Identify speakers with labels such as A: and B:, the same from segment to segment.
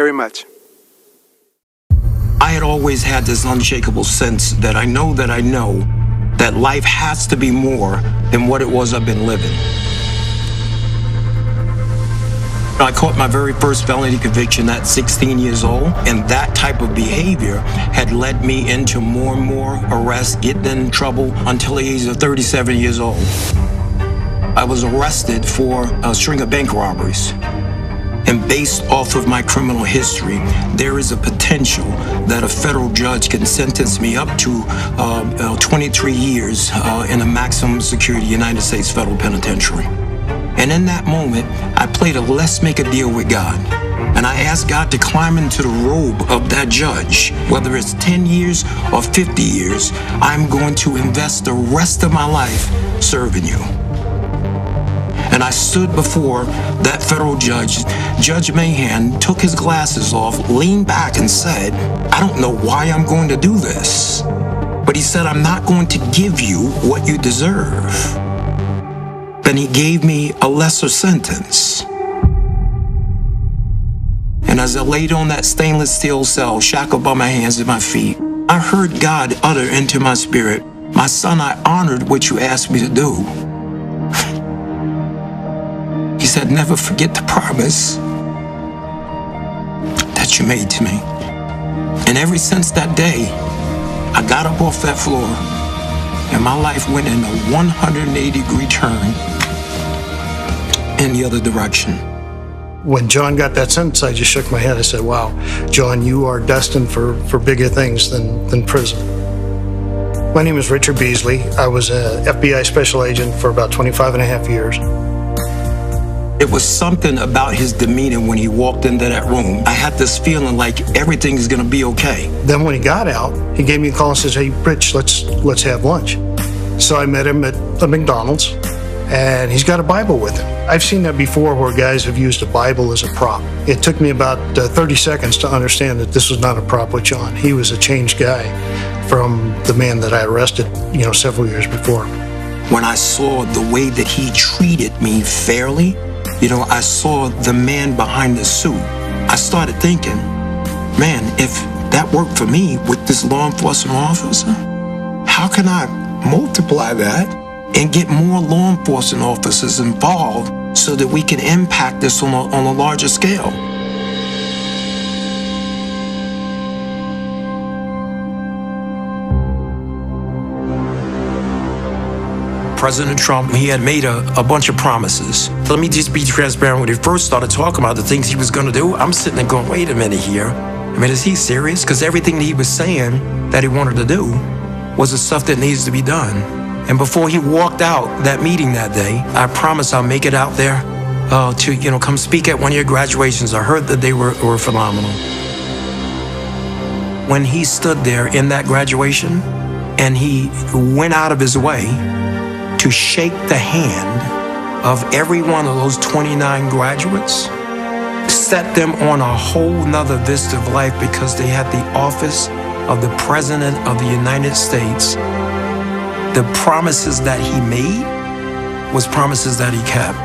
A: very much.
B: I had always had this unshakable sense that I know that life has to be more than what it was I've been living. I caught my very first felony conviction at 16 years old, and that type of behavior had led me into more and more arrests, getting in trouble until the age of 37 years old. I was arrested for a string of bank robberies. And based off of my criminal history, there is a potential that a federal judge can sentence me up to 23 years in a maximum security United States federal penitentiary. And in that moment, I played a let's make a deal with God. And I asked God to climb into the robe of that judge. Whether it's 10 years or 50 years, I'm going to invest the rest of my life serving you. And I stood before that federal judge. Judge Mahan took his glasses off, leaned back and said, I don't know why I'm going to do this. But he said, I'm not going to give you what you deserve. Then he gave me a lesser sentence. And as I laid on that stainless steel cell, shackled by my hands and my feet, I heard God utter into my spirit, my son, I honored what you asked me to do. He said, never forget the promise that you made to me. And ever since that day, I got up off that floor and my life went in a 180-degree turn in the other direction.
C: When Jon got that sentence, I just shook my head. I said, wow, Jon, you are destined for bigger things than prison. My name is Richard Beasley. I was an FBI special agent for about 25 and a half years.
B: It was something about his demeanor when he walked into that room. I had this feeling like everything is going to be okay.
C: Then when he got out, he gave me a call and says, hey, Rich, let's have lunch. So I met him at the McDonald's, and he's got a Bible with him. I've seen that before where guys have used a Bible as a prop. It took me about 30 seconds to understand that this was not a prop with Jon. He was a changed guy from the man that I arrested, several years before.
B: When I saw the way that he treated me fairly, I saw the man behind the suit. I started thinking, man, if that worked for me with this law enforcement officer, how can I multiply that and get more law enforcement officers involved so that we can impact this on a larger scale? President Trump, he had made a bunch of promises. Let me just be transparent. When he first started talking about the things he was going to do, I'm sitting there going, wait a minute here. I mean, is he serious? Because everything that he was saying that he wanted to do was the stuff that needs to be done. And before he walked out that meeting that day, I promised I'll make it out there to come speak at one of your graduations. I heard that they were phenomenal. When he stood there in that graduation and he went out of his way to shake the hand of every one of those 29 graduates, set them on a whole nother vista of life because they had the office of the President of the United States. The promises that he made was promises that he kept.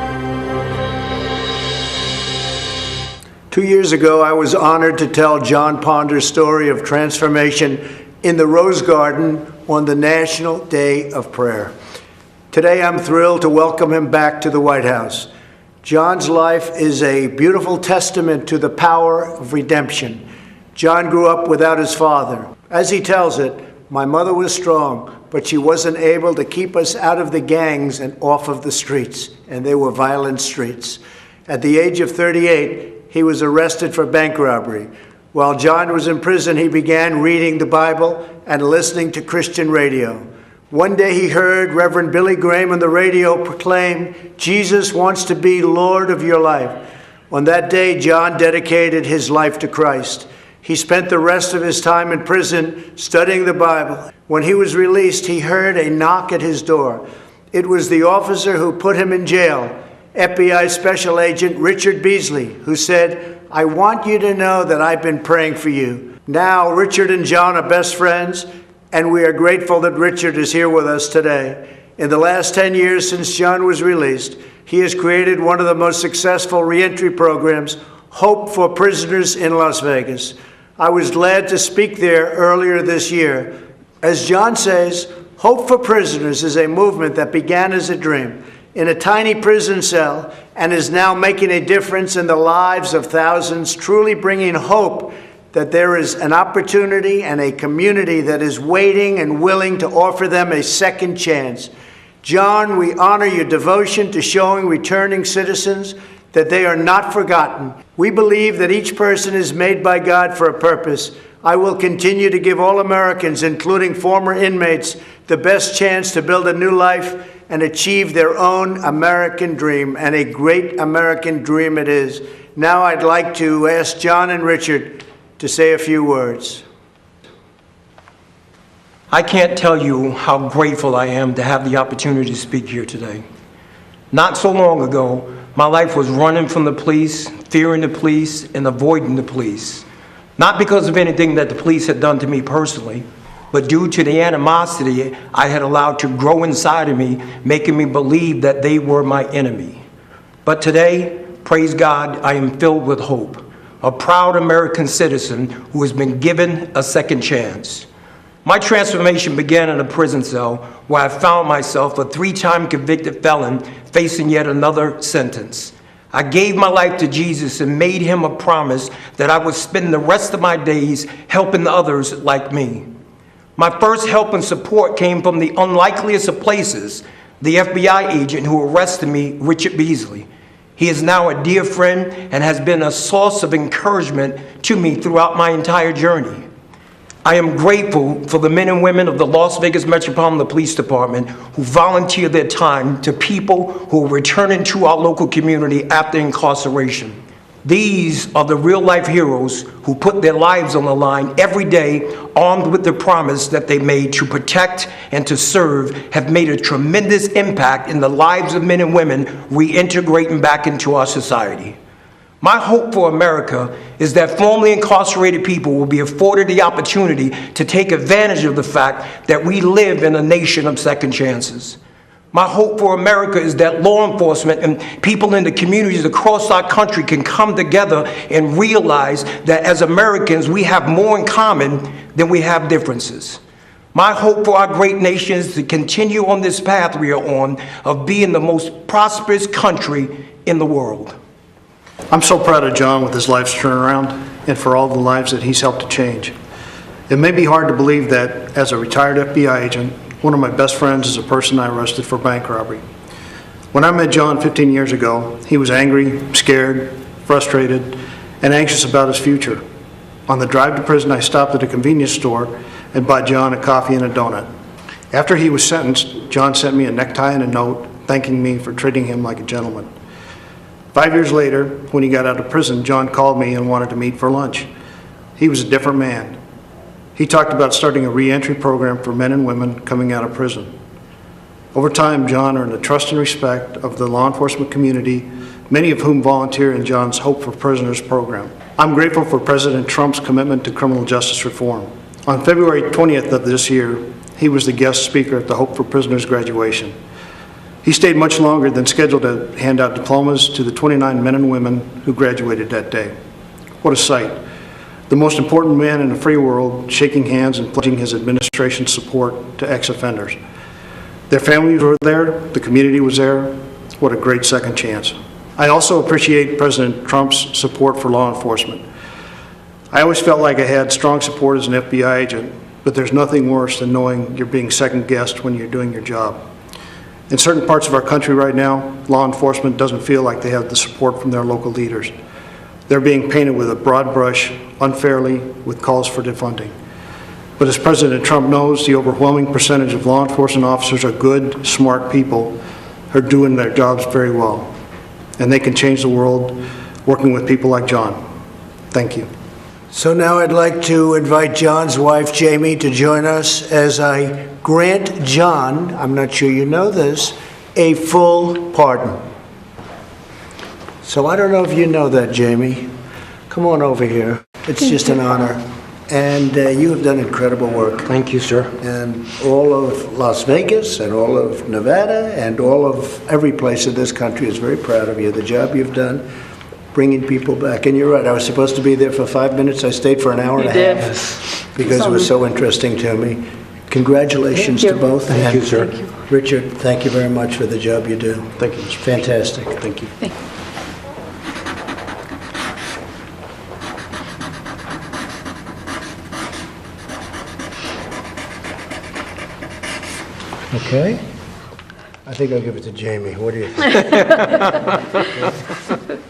D: 2 years ago, I was honored to tell Jon Ponder's story of transformation in the Rose Garden on the National Day of Prayer. Today, I'm thrilled to welcome him back to the White House. Jon's life is a beautiful testament to the power of redemption. Jon grew up without his father. As he tells it, my mother was strong, but she wasn't able to keep us out of the gangs and off of the streets, and they were violent streets. At the age of 38, he was arrested for bank robbery. While Jon was in prison, he began reading the Bible and listening to Christian radio. One day he heard Reverend Billy Graham on the radio proclaim, Jesus wants to be Lord of your life. On that day, Jon dedicated his life to Christ. He spent the rest of his time in prison studying the Bible. When he was released, he heard a knock at his door. It was the officer who put him in jail, FBI Special Agent Richard Beasley, who said, I want you to know that I've been praying for you. Now, Richard and Jon are best friends, and we are grateful that Richard is here with us today. In the last 10 years since Jon was released, he has created one of the most successful reentry programs, Hope for Prisoners in Las Vegas. I was glad to speak there earlier this year. As Jon says, Hope for Prisoners is a movement that began as a dream in a tiny prison cell and is now making a difference in the lives of thousands, truly bringing hope that there is an opportunity and a community that is waiting and willing to offer them a second chance. Jon, we honor your devotion to showing returning citizens that they are not forgotten. We believe that each person is made by God for a purpose. I will continue to give all Americans, including former inmates, the best chance to build a new life and achieve their own American dream, and a great American dream it is. Now I'd like to ask Jon and Richard to say a few words.
B: I can't tell you how grateful I am to have the opportunity to speak here today. Not so long ago, my life was running from the police, fearing the police, and avoiding the police. Not because of anything that the police had done to me personally, but due to the animosity I had allowed to grow inside of me, making me believe that they were my enemy. But today, praise God, I am filled with hope. A proud American citizen who has been given a second chance. My transformation began in a prison cell where I found myself a 3-time convicted felon facing yet another sentence. I gave my life to Jesus and made him a promise that I would spend the rest of my days helping others like me. My first help and support came from the unlikeliest of places, the FBI agent who arrested me, Richard Beasley. He is now a dear friend and has been a source of encouragement to me throughout my entire journey. I am grateful for the men and women of the Las Vegas Metropolitan Police Department who volunteer their time to people who are returning to our local community after incarceration. These are the real-life heroes who put their lives on the line every day, armed with the promise that they made to protect and to serve, have made a tremendous impact in the lives of men and women reintegrating back into our society. My hope for America is that formerly incarcerated people will be afforded the opportunity to take advantage of the fact that we live in a nation of second chances. My hope for America is that law enforcement and people in the communities across our country can come together and realize that as Americans, we have more in common than we have differences. My hope for our great nation is to continue on this path we are on of being the most prosperous country in the world.
C: I'm so proud of Jon with his life's turnaround and for all the lives that he's helped to change. It may be hard to believe that as a retired FBI agent, one of my best friends is a person I arrested for bank robbery. When I met Jon 15 years ago, he was angry, scared, frustrated, and anxious about his future. On the drive to prison, I stopped at a convenience store and bought Jon a coffee and a donut. After he was sentenced, Jon sent me a necktie and a note thanking me for treating him like a gentleman. 5 years later, when he got out of prison, Jon called me and wanted to meet for lunch. He was a different man. He talked about starting a reentry program for men and women coming out of prison. Over time, Jon earned the trust and respect of the law enforcement community, many of whom volunteer in Jon's Hope for Prisoners program. I'm grateful for President Trump's commitment to criminal justice reform. On February 20th of this year, he was the guest speaker at the Hope for Prisoners graduation. He stayed much longer than scheduled to hand out diplomas to the 29 men and women who graduated that day. What a sight. The most important man in a free world shaking hands and pledging his administration's support to ex-offenders. Their families were there, the community was there. What a great second chance. I also appreciate President Trump's support for law enforcement. I always felt like I had strong support as an FBI agent, but there's nothing worse than knowing you're being second-guessed when you're doing your job. In certain parts of our country right now, law enforcement doesn't feel like they have the support from their local leaders. They're being painted with a broad brush, unfairly, with calls for defunding. But as President Trump knows, the overwhelming percentage of law enforcement officers are good, smart people who are doing their jobs very well. And they can change the world working with people like Jon. Thank you.
D: So now I'd like to invite Jon's wife, Jamie, to join us as I grant Jon, I'm not sure you know this, a full pardon. So I don't know if you know that, Jamie. Come on over here. It's just an honor. And you have done incredible work.
B: Thank you, sir.
D: And all of Las Vegas and all of Nevada and all of every place in this country is very proud of you, the job you've done. bringing people back. And you're right, I was supposed to be there for 5 minutes. I stayed for an hour and a
A: did.
D: half because it was so interesting to me. Congratulations to both.
E: Thank you, sir.
D: Richard, thank you very much for the job you do.
E: Thank you.
D: It's fantastic.
E: Thank you.
D: Okay. I think I'll give it to Jamie. What do you think?